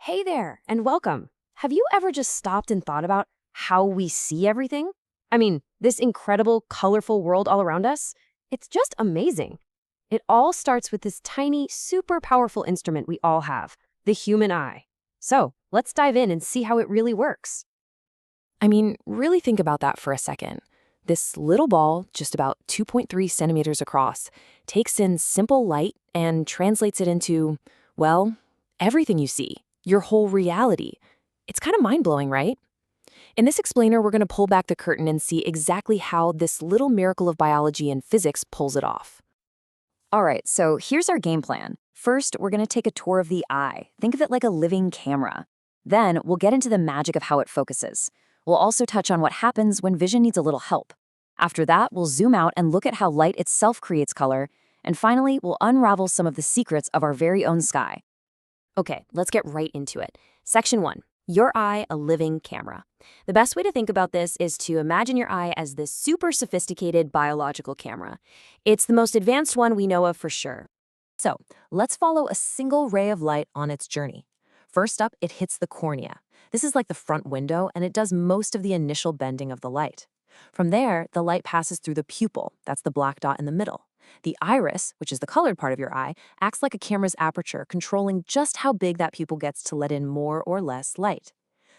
Hey there, and welcome. Have you ever just stopped and thought about how we see everything? I mean, this incredible, colorful world all around us? It's just amazing. It all starts with this tiny, super powerful instrument we all have, the human eye. So, let's dive in and see how it really works. Really think about that for a second. This little ball, just about 2.3 centimeters across, takes in simple light and translates it into, well, everything you see, your whole reality. It's kind of mind-blowing, right? In this explainer, we're going to pull back the curtain and see exactly how this little miracle of biology and physics pulls it off. All right, so here's our game plan. First, we're going to take a tour of the eye. Think of it like a living camera. Then, we'll get into the magic of how it focuses. We'll also touch on what happens when vision needs a little help. After that, we'll zoom out and look at how light itself creates color. And finally, we'll unravel some of the secrets of our very own sky. Okay, let's get right into it. Section 1. Your eye, a living camera. The best way to think about this is to imagine your eye as this super sophisticated biological camera. It's the most advanced one we know of for sure. So, let's follow a single ray of light on its journey. First up, it hits the cornea. This is like the front window, and it does most of the initial bending of the light. From there, the light passes through the pupil, that's the black dot in the middle. The iris, which is the colored part of your eye, acts like a camera's aperture, controlling just how big that pupil gets to let in more or less light.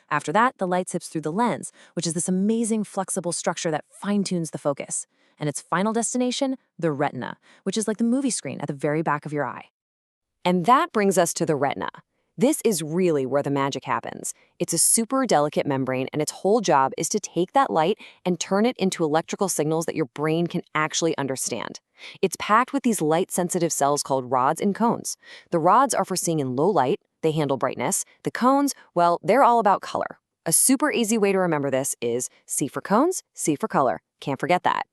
After that, the light sips through the lens, which is this amazing flexible structure that fine-tunes the focus. And its final destination, the retina, which is like the movie screen at the very back of your eye. And that brings us to the retina. This is really where the magic happens. It's a super delicate membrane, and its whole job is to take that light and turn it into electrical signals that your brain can actually understand. It's packed with these light-sensitive cells called rods and cones. The rods are for seeing in low light. They handle brightness. The cones, well, they're all about color. A super easy way to remember this is C for cones, C for color. Can't forget that.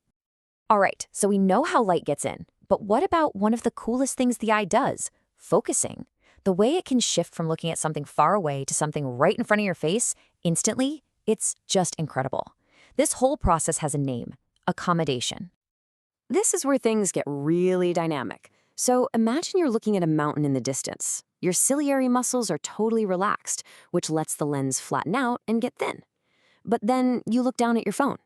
All right, so we know how light gets in. But what about one of the coolest things the eye does? Focusing. The way it can shift from looking at something far away to something right in front of your face instantly, it's just incredible. This whole process has a name: accommodation. This is where things get really dynamic. So imagine you're looking at a mountain in the distance. Your ciliary muscles are totally relaxed, which lets the lens flatten out and get thin. But then you look down at your phone.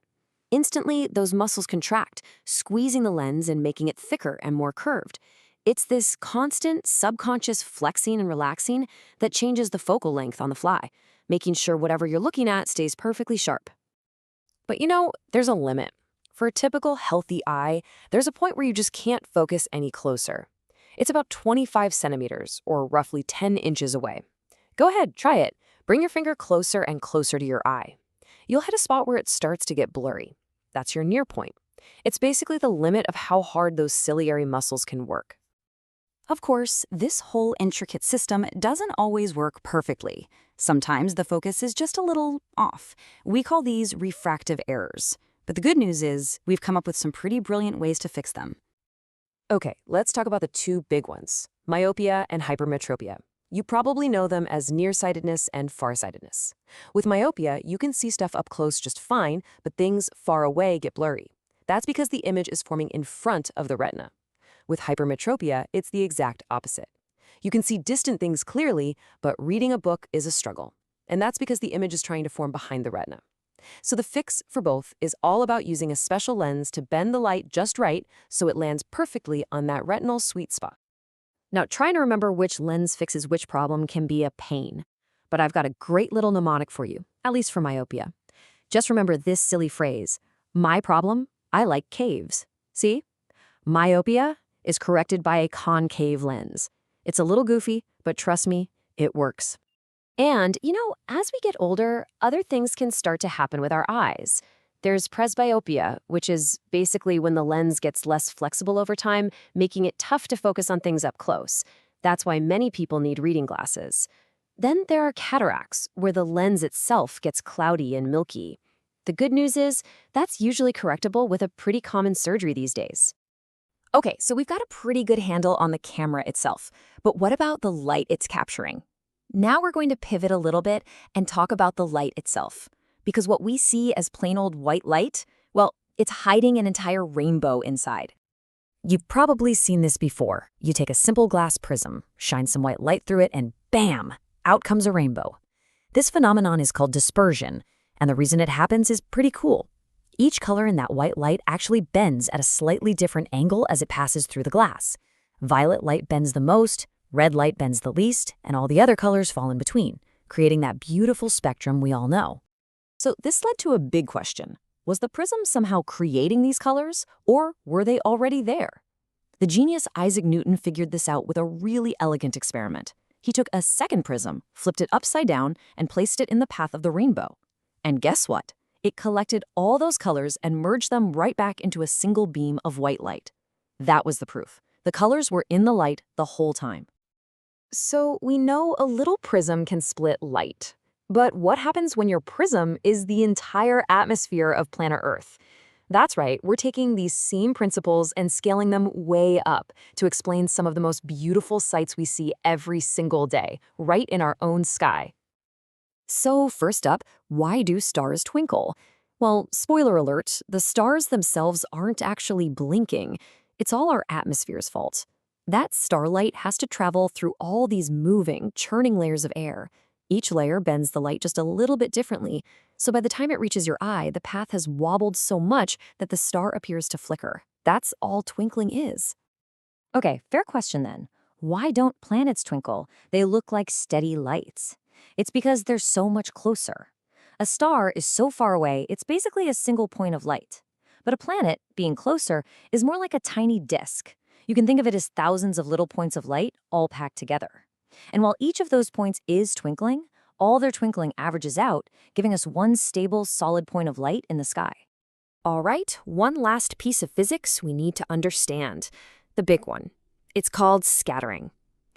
Instantly, those muscles contract, squeezing the lens and making it thicker and more curved. It's this constant subconscious flexing and relaxing that changes the focal length on the fly, making sure whatever you're looking at stays perfectly sharp. But there's a limit. For a typical healthy eye, there's a point where you just can't focus any closer. It's about 25 centimeters, or roughly 10 inches away. Go ahead, try it. Bring your finger closer and closer to your eye. You'll hit a spot where it starts to get blurry. That's your near point. It's basically the limit of how hard those ciliary muscles can work. Of course, this whole intricate system doesn't always work perfectly. Sometimes the focus is just a little off. We call these refractive errors. But the good news is we've come up with some pretty brilliant ways to fix them. Okay, let's talk about the two big ones, myopia and hypermetropia. You probably know them as nearsightedness and farsightedness. With myopia, you can see stuff up close just fine, but things far away get blurry. That's because the image is forming in front of the retina. With hypermetropia, it's the exact opposite. You can see distant things clearly, but reading a book is a struggle. And that's because the image is trying to form behind the retina. So the fix for both is all about using a special lens to bend the light just right so it lands perfectly on that retinal sweet spot. Now, trying to remember which lens fixes which problem can be a pain. But I've got a great little mnemonic for you, at least for myopia. Just remember this silly phrase: my problem, I like caves. See? Myopia is corrected by a concave lens. It's a little goofy, but trust me, it works. And, as we get older, other things can start to happen with our eyes. There's presbyopia, which is basically when the lens gets less flexible over time, making it tough to focus on things up close. That's why many people need reading glasses. Then there are cataracts, where the lens itself gets cloudy and milky. The good news is that's usually correctable with a pretty common surgery these days. Okay, so we've got a pretty good handle on the camera itself. But what about the light it's capturing? Now we're going to pivot a little bit and talk about the light itself. Because what we see as plain old white light, well, it's hiding an entire rainbow inside. You've probably seen this before. You take a simple glass prism, shine some white light through it, and bam! out comes a rainbow. This phenomenon is called dispersion, and the reason it happens is pretty cool. Each color in that white light actually bends at a slightly different angle as it passes through the glass. Violet light bends the most, red light bends the least, and all the other colors fall in between, creating that beautiful spectrum we all know. So this led to a big question. Was the prism somehow creating these colors, or were they already there? The genius Isaac Newton figured this out with a really elegant experiment. He took a second prism, flipped it upside down, and placed it in the path of the rainbow. And guess what? It collected all those colors and merged them right back into a single beam of white light. That was the proof. The colors were in the light the whole time. So we know a little prism can split light. But what happens when your prism is the entire atmosphere of planet Earth? That's right, we're taking these same principles and scaling them way up to explain some of the most beautiful sights we see every single day, right in our own sky. So first up, why do stars twinkle? Well, spoiler alert, the stars themselves aren't actually blinking. It's all our atmosphere's fault. That starlight has to travel through all these moving, churning layers of air. Each layer bends the light just a little bit differently, so by the time it reaches your eye, the path has wobbled so much that the star appears to flicker. That's all twinkling is. Okay, fair question then. Why don't planets twinkle? They look like steady lights. It's because they're so much closer. A star is so far away, it's basically a single point of light. But a planet, being closer, is more like a tiny disk. You can think of it as thousands of little points of light all packed together. And while each of those points is twinkling, all their twinkling averages out, giving us one stable, solid point of light in the sky. All right, one last piece of physics we need to understand. The big one. It's called scattering.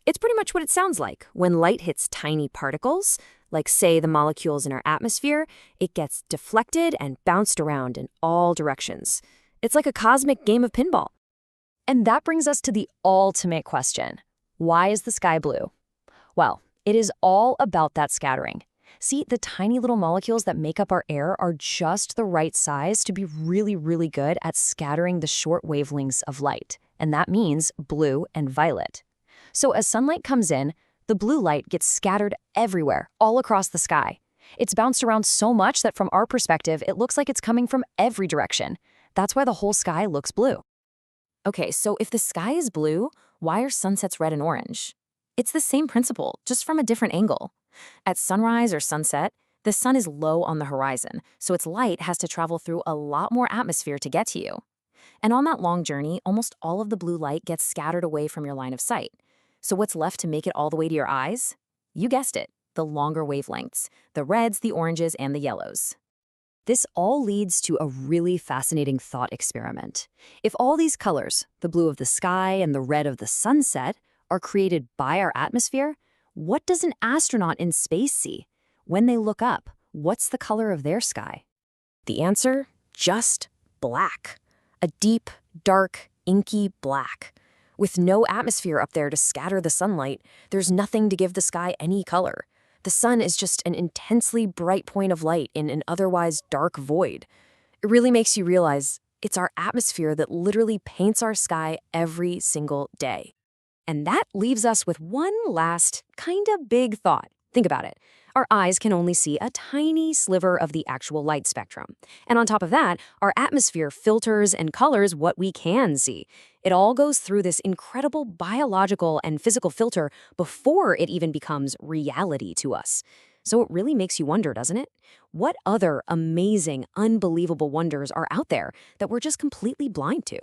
It's pretty much what it sounds like. When light hits tiny particles, like say the molecules in our atmosphere, it gets deflected and bounced around in all directions. It's like a cosmic game of pinball. And that brings us to the ultimate question. Why is the sky blue? Well, it is all about that scattering. See, the tiny little molecules that make up our air are just the right size to be really, really good at scattering the short wavelengths of light, and that means blue and violet. So as sunlight comes in, the blue light gets scattered everywhere, all across the sky. It's bounced around so much that from our perspective, it looks like it's coming from every direction. That's why the whole sky looks blue. Okay, so if the sky is blue, why are sunsets red and orange? It's the same principle, just from a different angle. At sunrise or sunset, the sun is low on the horizon, so its light has to travel through a lot more atmosphere to get to you. And on that long journey, almost all of the blue light gets scattered away from your line of sight. So what's left to make it all the way to your eyes? You guessed it, the longer wavelengths, the reds, the oranges, and the yellows. This all leads to a really fascinating thought experiment. If all these colors, the blue of the sky and the red of the sunset, are created by our atmosphere, what does an astronaut in space see? When they look up, what's the color of their sky? The answer? Just black. A deep, dark, inky black. With no atmosphere up there to scatter the sunlight, there's nothing to give the sky any color. The sun is just an intensely bright point of light in an otherwise dark void. It really makes you realize it's our atmosphere that literally paints our sky every single day. And that leaves us with one last, kind of big thought. Think about it. Our eyes can only see a tiny sliver of the actual light spectrum. And on top of that, our atmosphere filters and colors what we can see. It all goes through this incredible biological and physical filter before it even becomes reality to us. So it really makes you wonder, doesn't it? What other amazing, unbelievable wonders are out there that we're just completely blind to?